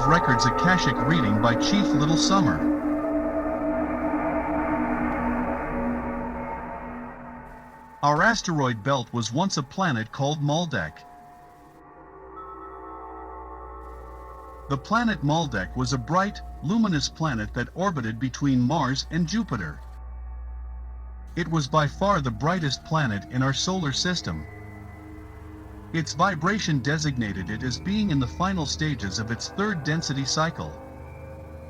of Records Akashic reading by Chief Little Summer. Our asteroid belt was once a planet called Meldek. The planet Meldek was a bright, luminous planet that orbited between Mars and Jupiter. It was by far the brightest planet in our solar system. Its vibration designated it as being in the final stages of its third density cycle.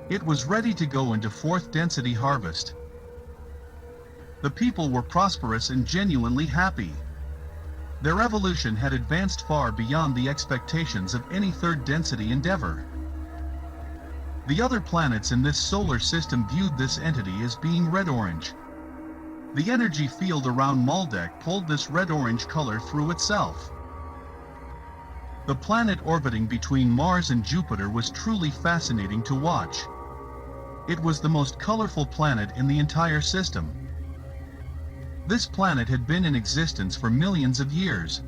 It was ready to go into fourth density harvest. The people were prosperous and genuinely happy. Their evolution had advanced far beyond the expectations of any third density endeavor. The other planets in this solar system viewed this entity as being red-orange. The energy field around Meldek pulled this red-orange color through itself. The planet orbiting between Mars and Jupiter was truly fascinating to watch. It was the most colorful planet in the entire system. This planet had been in existence for millions of years.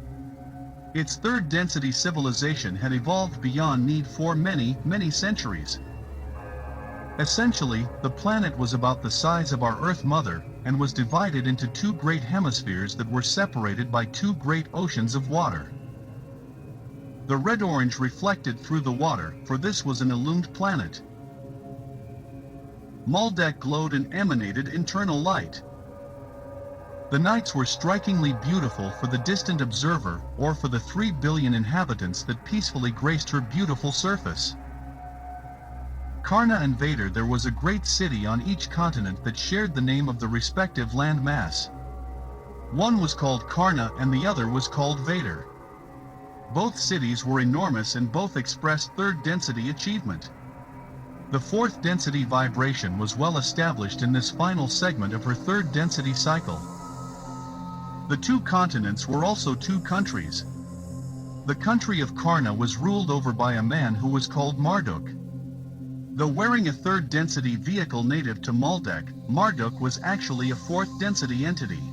Its third density civilization had evolved beyond need for many, many centuries. Essentially, the planet was about the size of our Earth Mother, and was divided into two great hemispheres that were separated by two great oceans of water. The red-orange reflected through the water, for this was an illumined planet. Meldek glowed and emanated internal light. The nights were strikingly beautiful for the distant observer, or for the 3 billion inhabitants that peacefully graced her beautiful surface. Karna and Vader. There was a great city on each continent that shared the name of the respective land mass. One was called Karna and the other was called Vader. Both cities were enormous and both expressed third density achievement. The fourth density vibration was well established in this final segment of her third density cycle. The two continents were also two countries. The country of Karna was ruled over by a man who was called Marduk. Though wearing a third density vehicle native to Meldek, Marduk was actually a fourth density entity.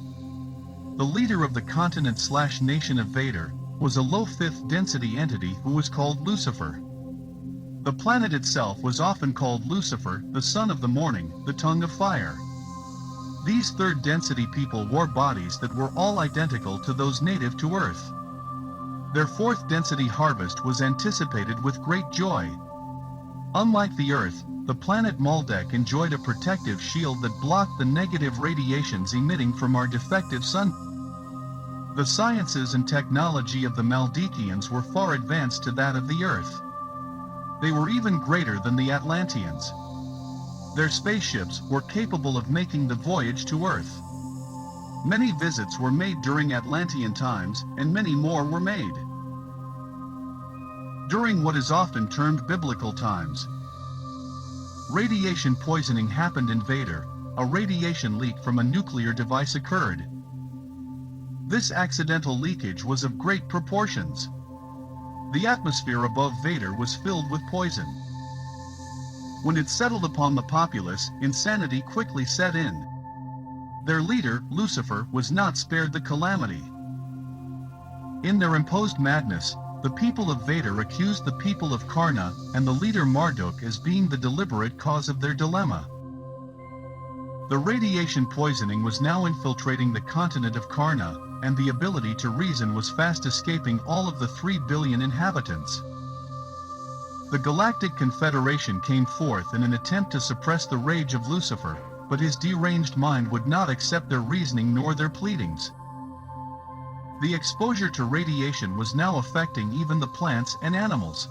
The leader of the continent/nation of Vader was a low fifth density entity who was called Lucifer. The planet itself was often called Lucifer, the son of the morning, the tongue of fire. These third density people wore bodies that were all identical to those native to Earth. Their fourth density harvest was anticipated with great joy. Unlike the Earth, the planet Meldek enjoyed a protective shield that blocked the negative radiations emitting from our defective sun. The sciences and technology of the Meldekians were far advanced to that of the Earth. They were even greater than the Atlanteans. Their spaceships were capable of making the voyage to Earth. Many visits were made during Atlantean times, and many more were made during what is often termed biblical times. Radiation poisoning happened in Vader. A radiation leak from a nuclear device occurred. This accidental leakage was of great proportions. The atmosphere above Vader was filled with poison. When it settled upon the populace, insanity quickly set in. Their leader, Lucifer, was not spared the calamity. In their imposed madness, the people of Vader accused the people of Karna and the leader Marduk as being the deliberate cause of their dilemma. The radiation poisoning was now infiltrating the continent of Karna, and the ability to reason was fast escaping all of the 3 billion inhabitants. The Galactic Confederation came forth in an attempt to suppress the rage of Lucifer, but his deranged mind would not accept their reasoning nor their pleadings. The exposure to radiation was now affecting even the plants and animals.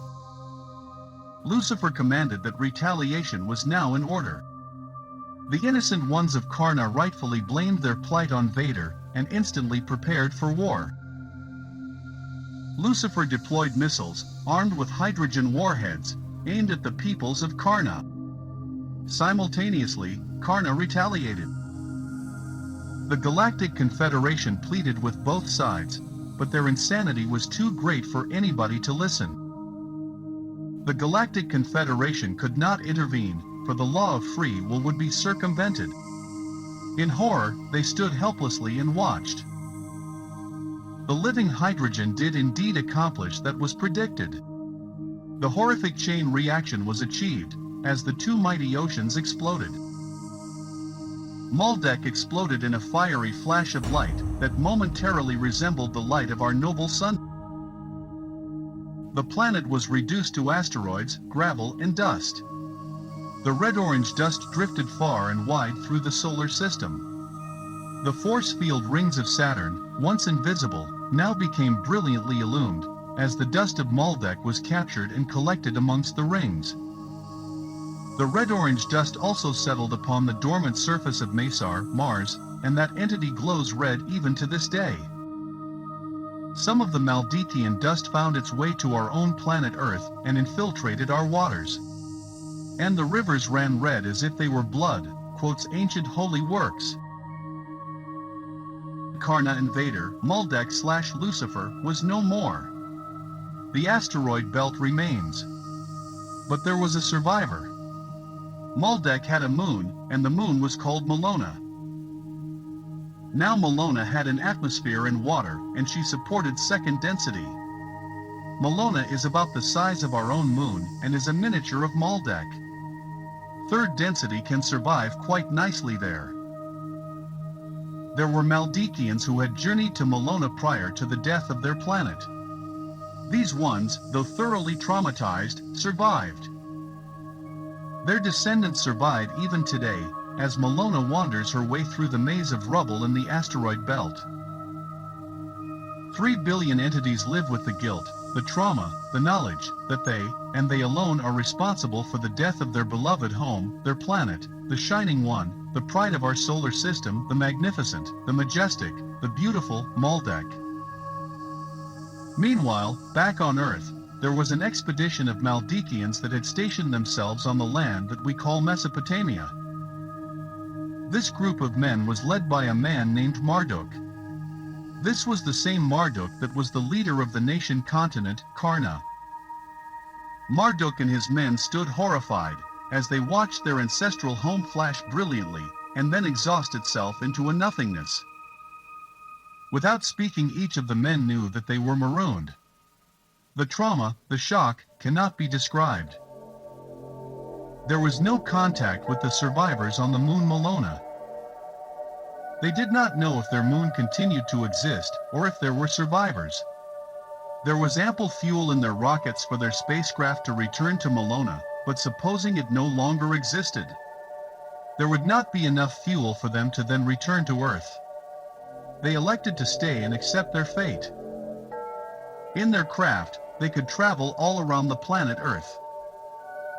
Lucifer commanded that retaliation was now in order. The innocent ones of Karna rightfully blamed their plight on Vader, and instantly prepared for war. Lucifer deployed missiles, armed with hydrogen warheads, aimed at the peoples of Karna. Simultaneously, Karna retaliated. The Galactic Confederation pleaded with both sides, but their insanity was too great for anybody to listen. The Galactic Confederation could not intervene, for the law of free will would be circumvented. In horror, they stood helplessly and watched. The living hydrogen did indeed accomplish that was predicted. The horrific chain reaction was achieved, as the two mighty oceans exploded. Meldek exploded in a fiery flash of light that momentarily resembled the light of our noble sun. The planet was reduced to asteroids, gravel, and dust. The red-orange dust drifted far and wide through the solar system. The force field rings of Saturn, once invisible, now became brilliantly illumined, as the dust of Meldek was captured and collected amongst the rings. The red-orange dust also settled upon the dormant surface of Masar, Mars, and that entity glows red even to this day. Some of the Meldekian dust found its way to our own planet Earth and infiltrated our waters. And the rivers ran red as if they were blood, quotes ancient holy works. Karna invader, Meldek/Lucifer, was no more. The asteroid belt remains. But there was a survivor. Meldek had a moon, and the moon was called Melona. Now Melona had an atmosphere and water, and she supported second density. Melona is about the size of our own moon, and is a miniature of Meldek. Third density can survive quite nicely there. There were Meldekians who had journeyed to Melona prior to the death of their planet. These ones, though thoroughly traumatized, survived. Their descendants survive even today, as Melona wanders her way through the maze of rubble in the asteroid belt. 3 billion entities live with the guilt, the trauma, the knowledge, that they, and they alone are responsible for the death of their beloved home, their planet, the shining one, the pride of our solar system, the magnificent, the majestic, the beautiful, Meldek. Meanwhile, back on Earth, there was an expedition of Meldekians that had stationed themselves on the land that we call Mesopotamia. This group of men was led by a man named Marduk. This was the same Marduk that was the leader of the nation continent, Karna. Marduk and his men stood horrified, as they watched their ancestral home flash brilliantly, and then exhaust itself into a nothingness. Without speaking, each of the men knew that they were marooned. The trauma, the shock, cannot be described. There was no contact with the survivors on the moon Melona. They did not know if their moon continued to exist, or if there were survivors. There was ample fuel in their rockets for their spacecraft to return to Melona, but supposing it no longer existed, there would not be enough fuel for them to then return to Earth. They elected to stay and accept their fate. In their craft, they could travel all around the planet Earth.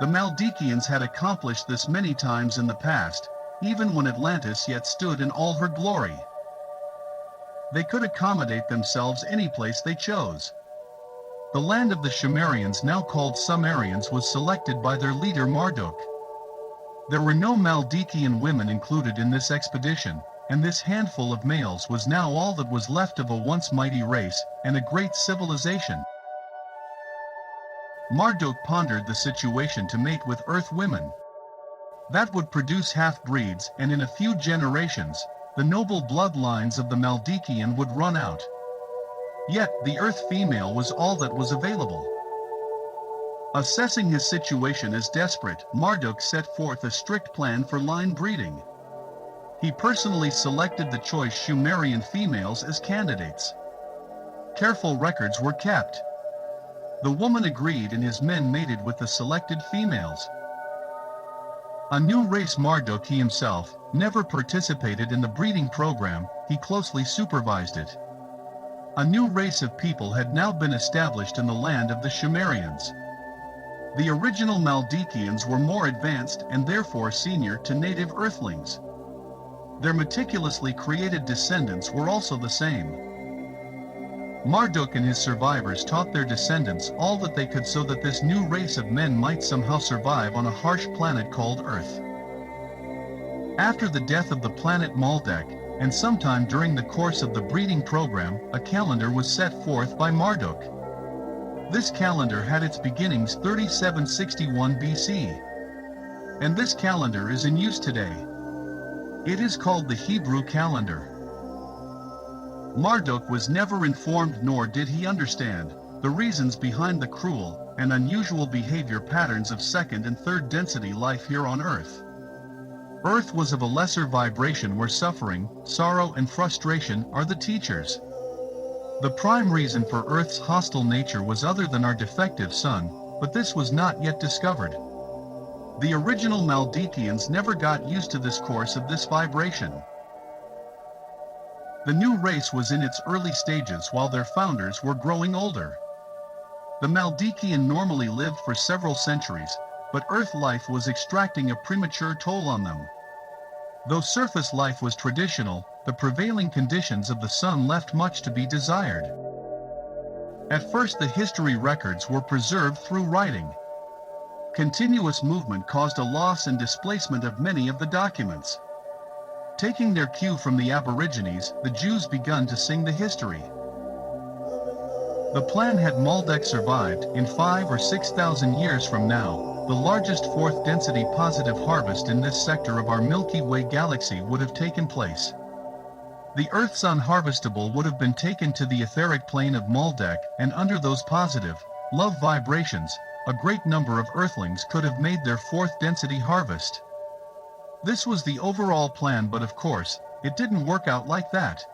The Meldekians had accomplished this many times in the past, even when Atlantis yet stood in all her glory. They could accommodate themselves any place they chose. The land of the Sumerians, now called Sumerians, was selected by their leader Marduk. There were no Meldekian women included in this expedition, and this handful of males was now all that was left of a once mighty race, and a great civilization. Marduk pondered the situation to mate with Earth women. That would produce half-breeds, and in a few generations, the noble bloodlines of the Meldekian would run out. Yet, the Earth female was all that was available. Assessing his situation as desperate, Marduk set forth a strict plan for line breeding. He personally selected the choice Sumerian females as candidates. Careful records were kept. The woman agreed and his men mated with the selected females. A new race. Marduk he himself never participated in the breeding program, he closely supervised it. A new race of people had now been established in the land of the Sumerians. The original Meldekians were more advanced and therefore senior to native Earthlings. Their meticulously created descendants were also the same. Marduk and his survivors taught their descendants all that they could so that this new race of men might somehow survive on a harsh planet called Earth. After the death of the planet Meldek, and sometime during the course of the breeding program, a calendar was set forth by Marduk. This calendar had its beginnings 3761 BC. And this calendar is in use today. It is called the Hebrew calendar. Marduk was never informed, nor did he understand, the reasons behind the cruel, and unusual behavior patterns of second and third density life here on Earth. Earth was of a lesser vibration where suffering, sorrow and frustration are the teachers. The prime reason for Earth's hostile nature was other than our defective sun, but this was not yet discovered. The original Meldekians never got used to this course of this vibration. The new race was in its early stages while their founders were growing older. The Meldekian normally lived for several centuries, but Earth life was extracting a premature toll on them. Though surface life was traditional, the prevailing conditions of the sun left much to be desired. At first the history records were preserved through writing. Continuous movement caused a loss and displacement of many of the documents. Taking their cue from the Aborigines, the Jews begun to sing the history. The plan had Meldek survived, in 5,000 or 6,000 years from now, the largest fourth density positive harvest in this sector of our Milky Way galaxy would have taken place. The Earth's unharvestable would have been taken to the etheric plane of Meldek, and under those positive, love vibrations, a great number of Earthlings could have made their fourth density harvest. This was the overall plan, but of course, it didn't work out like that.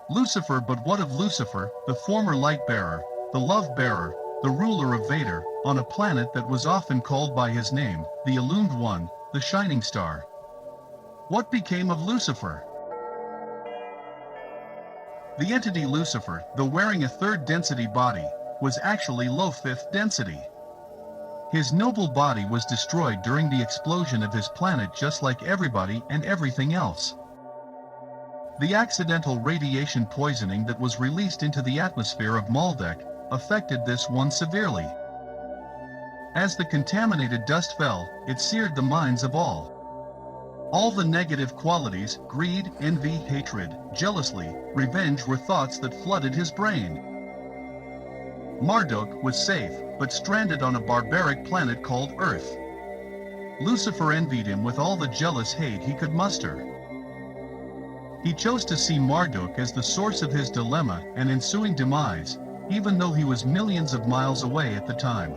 Lucifer, but what of Lucifer, the former light-bearer, the love-bearer, the ruler of Vader, on a planet that was often called by his name, the illumined one, the shining star? What became of Lucifer? The entity Lucifer, though wearing a third density body, was actually low fifth density. His noble body was destroyed during the explosion of his planet, just like everybody and everything else. The accidental radiation poisoning that was released into the atmosphere of Meldek affected this one severely. As the contaminated dust fell, it seared the minds of all. All the negative qualities, greed, envy, hatred, jealousy, revenge were thoughts that flooded his brain. Marduk was safe, but stranded on a barbaric planet called Earth. Lucifer envied him with all the jealous hate he could muster. He chose to see Marduk as the source of his dilemma and ensuing demise, even though he was millions of miles away at the time.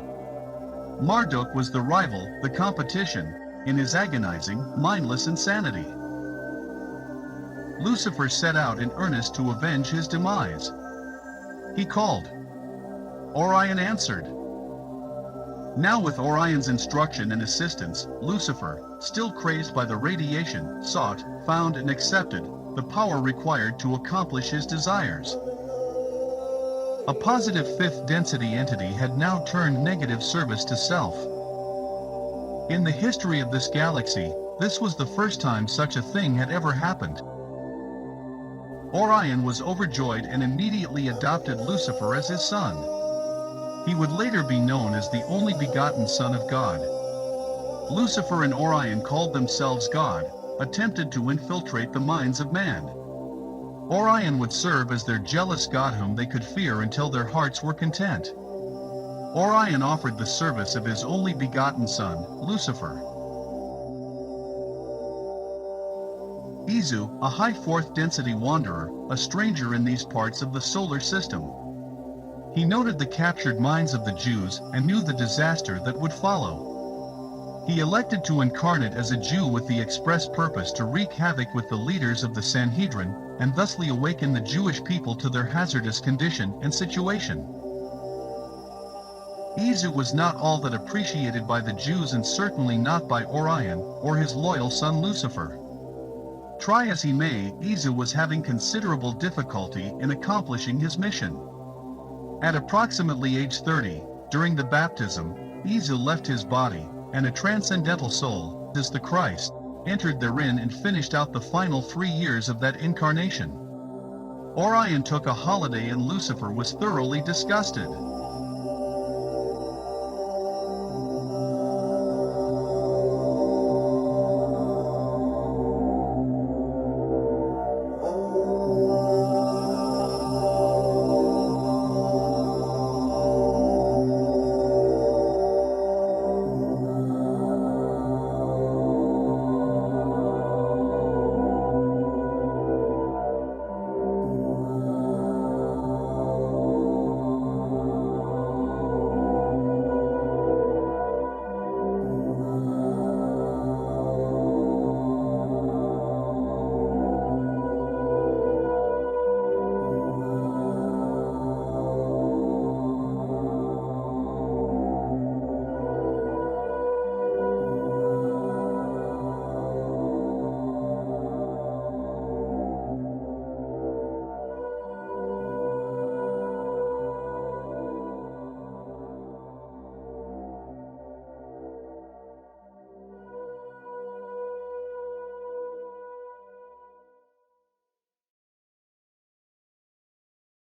Marduk was the rival, the competition, in his agonizing, mindless insanity. Lucifer set out in earnest to avenge his demise. He called. Orion answered. Now with Orion's instruction and assistance, Lucifer, still crazed by the radiation, sought, found and accepted the power required to accomplish his desires. A positive fifth density entity had now turned negative service to self. In the history of this galaxy, this was the first time such a thing had ever happened. Orion was overjoyed and immediately adopted Lucifer as his son. He would later be known as the only begotten Son of God. Lucifer and Orion called themselves God, attempted to infiltrate the minds of man. Orion would serve as their jealous god whom they could fear until their hearts were content. Orion offered the service of his only begotten son, Lucifer. Izu, a high fourth density wanderer, a stranger in these parts of the solar system. He noted the captured minds of the Jews and knew the disaster that would follow. He elected to incarnate as a Jew with the express purpose to wreak havoc with the leaders of the Sanhedrin, and thusly awaken the Jewish people to their hazardous condition and situation. Izu was not all that appreciated by the Jews, and certainly not by Orion or his loyal son Lucifer. Try as he may, Izu was having considerable difficulty in accomplishing his mission. At approximately age 30, during the baptism, Izu left his body, and a transcendental soul, as the Christ, entered therein and finished out the final 3 years of that incarnation. Orion took a holiday and Lucifer was thoroughly disgusted.